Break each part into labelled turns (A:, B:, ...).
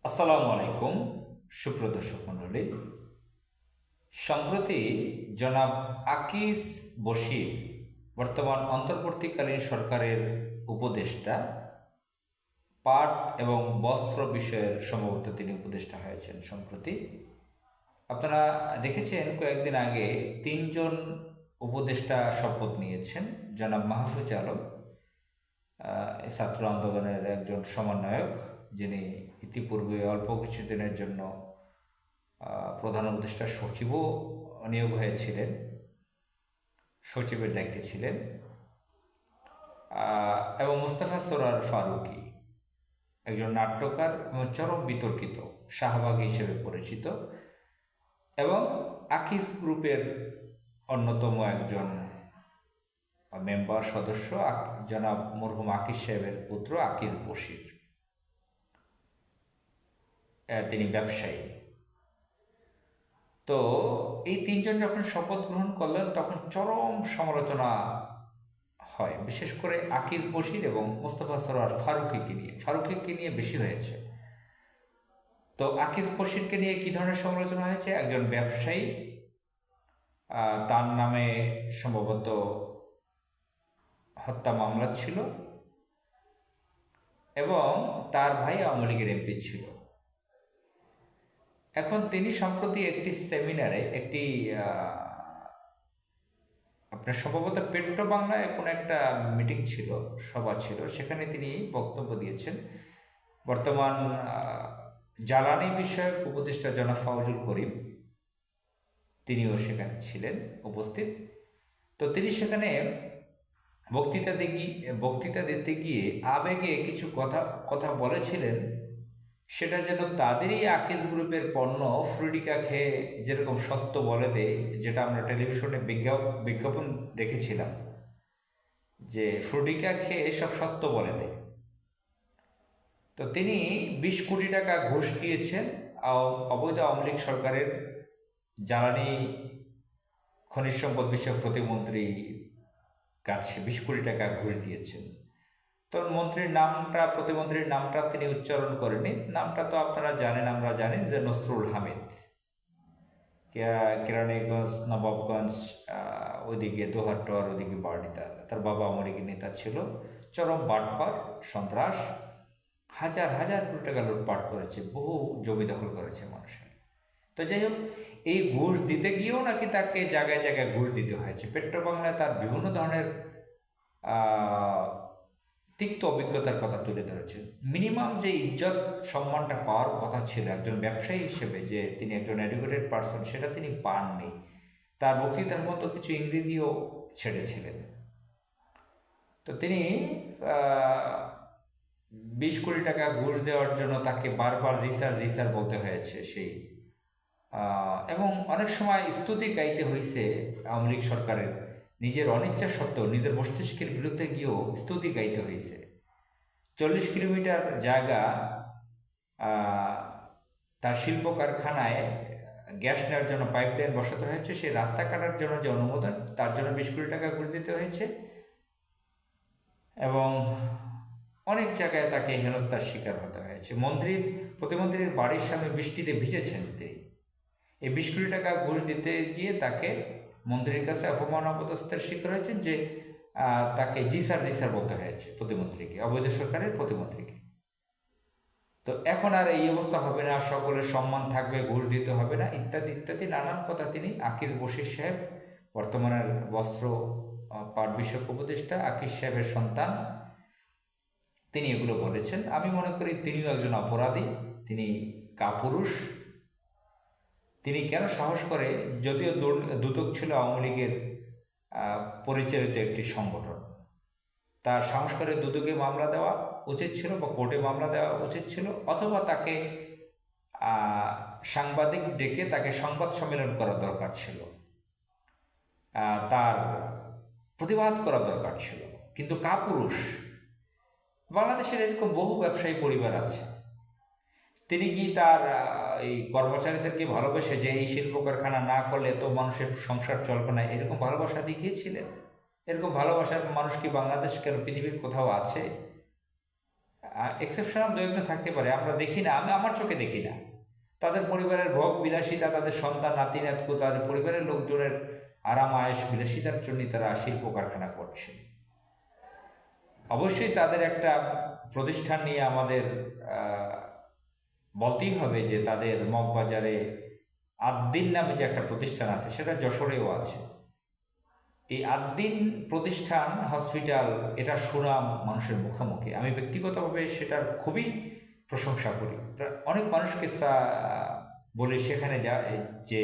A: আসসালামু আলাইকুম সুপ্রদর্শক মণ্ডলী। সম্প্রতি জনাব আকিস বশির, বর্তমান অন্তর্বর্তীকালীন সরকারের উপদেষ্টা, পাট এবং বস্ত্র বিষয়ের সম্ভবত তিনি উপদেষ্টা হয়েছেন সম্প্রতি। আপনারা দেখেছেন কয়েকদিন আগে তিনজন উপদেষ্টা শপথ নিয়েছেন। জনাব মাহফুজ আলম, ছাত্র আন্দোলনের একজন সমন্বয়ক, যিনি ইতিপূর্বে অল্প কিছুদিনের জন্য প্রধান উপদেষ্টা সচিবও নিয়োগ হয়েছিলেন, সচিবের দায়িত্বে ছিলেন, এবং মুস্তাফা সরোয়ার ফারুকী, একজন নাট্যকার এবং চরম বিতর্কিত শাহবাগী হিসেবে পরিচিত, এবং আকিস গ্রুপের অন্যতম একজন মেম্বার সদস্য জনাব মরহুম আকিস সাহেবের পুত্র আকিস বশির। তিনি ব্যবসায়ী। তো এই তিনজন যখন শপথ গ্রহণ করলেন তখন চরম সমালোচনা হয়, বিশেষ করে আকিস বশির এবং মোস্তফা সরোয়ার ফারুকীকে নিয়ে বেশি হয়েছে। তো আকিস বশিরকে নিয়ে কী ধরনের সমালোচনা হয়েছে? একজন ব্যবসায়ী, তার নামে সম্ভবত হত্যা মামলা ছিল এবং তার ভাই আওয়ামী লীগের এমপি ছিল। এখন তিনি সম্প্রতি একটি সেমিনারে, একটি আপনার সম্ভবত পেট্রো বাংলায় কোনো একটা মিটিং ছিল, সভা ছিল, সেখানে তিনি বক্তব্য দিয়েছেন। বর্তমান জ্বালানি বিষয়ক উপদেষ্টা জনাব ফাউজুল করিম, তিনিও সেখানে ছিলেন উপস্থিত। তো তিনি সেখানে বক্তৃতা দিতে গিয়ে আবেগে কিছু কথা বলেছিলেন, সেটা যেন তাদেরই আকিজ গ্রুপের পণ্য ফ্রুটিকা খেয়ে যেরকম সত্য বলে দেয়, যেটা আমরা টেলিভিশনে বিজ্ঞাপন দেখেছিলাম যে ফ্রুটিকা খেয়ে সব সত্য বলে দেয়। তো তিনি 20 কোটি টাকা ঘুষ দিয়েছেন অবৈধ আওয়ামী লীগ সরকারের জ্বালানি খনিজ সম্পদ বিষয়ক প্রতিমন্ত্রীর কাছে 20 কোটি টাকা ঘুষ দিয়েছেন। তো প্রতিমন্ত্রীর নামটা তিনি উচ্চারণ করেনি। নামটা তো আপনারা জানেন, আমরা জানি যে নসরুল হামিদ, কেরানীগঞ্জ, নবাবগঞ্জ, ওইদিকে দোহারটোয়ার ওইদিকে বাড়ি। তার বাবা আওয়ামী লীগের নেতা ছিল, চরম বাটপার, সন্ত্রাস, হাজার হাজার কোটি টাকা লুটপাট করেছে, বহু জমি দখল করেছে মানুষের। তো যাই হোক, এই ঘুষ দিতে গিয়েও নাকি তাকে জায়গায় জায়গায় ঘুষ দিতে হয়েছে। পেট্রো বাংলায় তার বিভিন্ন ধরনের তিক্ত অভিজ্ঞতার কথা তুলে ধরেছেন। মিনিমাম যে ইজ্জত সম্মানটা পাওয়ার কথা ছিল একজন ব্যবসায়ী হিসেবে, যে তিনি একজন এডুকেটেড পারসন, সেটা তিনি পাননি। তার বক্তৃতার মতো কিছু ইংরেজিও ছেড়েছিলেন। তো তিনি 20 কোটি টাকা ঘুষ দেওয়ার জন্য তাকে বারবার জি স্যার বলতে হয়েছে এবং অনেক সময় স্তুতি গাইতে হয়েছে আওয়ামী লীগ সরকারের, নিজের অনিচ্ছা সত্ত্বেও নিজের মস্তিষ্কের বিরুদ্ধে গিয়েও স্তুতি গাইতে হয়েছে। 40 কিলোমিটার জায়গা তার শিল্প কারখানায় গ্যাস নেওয়ার জন্য পাইপলাইন বসাতে হয়েছে, সেই রাস্তা কাটার জন্য যে অনুমোদন, তার জন্য 20 কোটি টাকা ঘুষ দিতে হয়েছে, এবং অনেক জায়গায় তাকে হেনস্থার শিকার হতে হয়েছে। প্রতিমন্ত্রীর বাড়ির সামনে বৃষ্টিতে ভিজেছেন তিনি। এই 20 কোটি টাকা ঘুষ দিতে গিয়ে তাকে মন্ত্রীর কাছে অপমান অপদস্থের শিকার হয়েছেন, যে তাকে জি স্যার বলতে হয়েছে প্রতিমন্ত্রীকে, অবৈধ সরকারের প্রতিমন্ত্রীকে। তো এখন আর এই অবস্থা হবে না, সকলের সম্মান থাকবে, ঘুষ দিতে হবে না, ইত্যাদি ইত্যাদি নানান কথা তিনি, আকিস বশির সাহেব, বর্তমানের বস্ত্র পাট বিষয়ক উপদেষ্টা আকিস সাহেবের সন্তান, তিনি এগুলো বলেছেন। আমি মনে করি তিনিও একজন অপরাধী, তিনি কাপুরুষ। তিনি কেন সাহস করে, যদিও দুদক ছিল আওয়ামী লীগের পরিচালিত একটি সংগঠন, তার সাহস করে দুদকে মামলা দেওয়া উচিত ছিল, বা কোর্টে মামলা দেওয়া উচিত ছিল, অথবা তাকে সাংবাদিক ডেকে তাকে সংবাদ সম্মেলন করা দরকার ছিল, তার প্রতিবাদ করা দরকার ছিল। কিন্তু কাপুরুষ। বাংলাদেশের এরকম বহু ব্যবসায়ী পরিবার আছে, তিনি কি তার এই কর্মচারীদেরকে ভালোবেসে যে এই শিল্প কারখানা না করলে তো মানুষের সংসার চলবে না, এরকম ভালোবাসা দেখিয়েছিলেন? এরকম ভালোবাসার মানুষ কি বাংলাদেশ কেন পৃথিবীর কোথাও আছে? এক্সেপশনাল দু একজন থাকতে পারে, আমরা দেখি না, আমি আমার চোখে দেখি না। তাদের পরিবারের ভোগ বিলাসিতা, তাদের সন্তান নাতি নাতকু, তাদের পরিবারের লোকজনের আরাম আয়েস বিলাসিতার জন্যই তারা শিল্প কারখানা করছে। অবশ্যই তাদের একটা প্রতিষ্ঠান নিয়ে আমাদের বলতেই হবে যে তাদের মগবাজারে আদ্দিন নামে যে একটা প্রতিষ্ঠান আছে, সেটা যশোরেও আছে। এই আদ্দিন প্রতিষ্ঠান হসপিটাল, এটা সুনাম মানুষের মুখে মুখে। আমি ব্যক্তিগতভাবে সেটার খুবই প্রশংসা করি। অনেক মানুষকে বলে সেখানে যে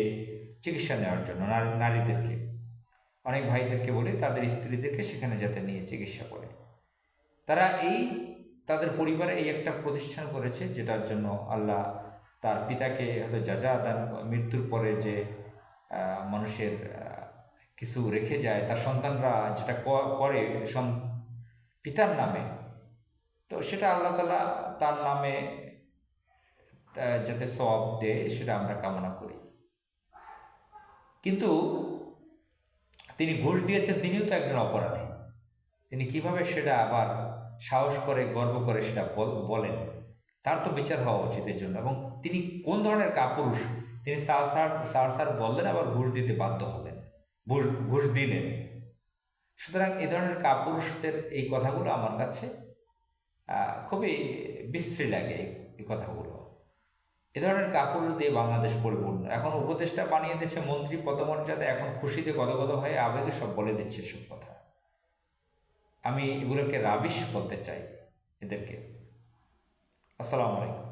A: চিকিৎসা নেওয়ার জন্য, নারীদেরকে, অনেক ভাইদেরকে বলে তাদের স্ত্রীদেরকে সেখানে যাতে নিয়ে চিকিৎসা করে। তারা তাদের পরিবারে এই একটা প্রতিষ্ঠান করেছে, যেটার জন্য আল্লাহ তার পিতাকে হয়তো যাজা দান, মৃত্যুর পরে যে মানুষের কিছু রেখে যায়, তার সন্তানরা যেটা করে পিতার নামে, তো সেটা আল্লাহ তাআলা তার নামে যাতে সওয়াব দেয়, সেটা আমরা কামনা করি। কিন্তু তিনি ঘুষ দিয়েছেন, তিনিও তো একজন অপরাধী। তিনি কিভাবে সেটা আবার সাহস করে, গর্ব করে সেটা বলেন? তার তো বিচার হওয়া উচিত এর জন্য। এবং তিনি কোন ধরনের কাপুরুষ, তিনি স্যার বললেন, আবার ঘুষ দিতে বাধ্য হলেন, ঘুষ দিলেন। সুতরাং এ ধরনের কাপুরুষদের এই কথাগুলো আমার কাছে খুবই বিশ্রী লাগে। এই কথাগুলো, এ ধরনের কাপুরুষ দিয়ে বাংলাদেশ পরিপূর্ণ। এখন উপদেষ্টা বানিয়ে দিচ্ছে, মন্ত্রী পদমর্যাদা, এখন খুশিতে গদগদ হয়ে আবেগে সব বলে দিচ্ছে এসব কথা। আমি এগুলোকে রাবিশ বলতে চাই এদেরকে। আসসালামু আলাইকুম।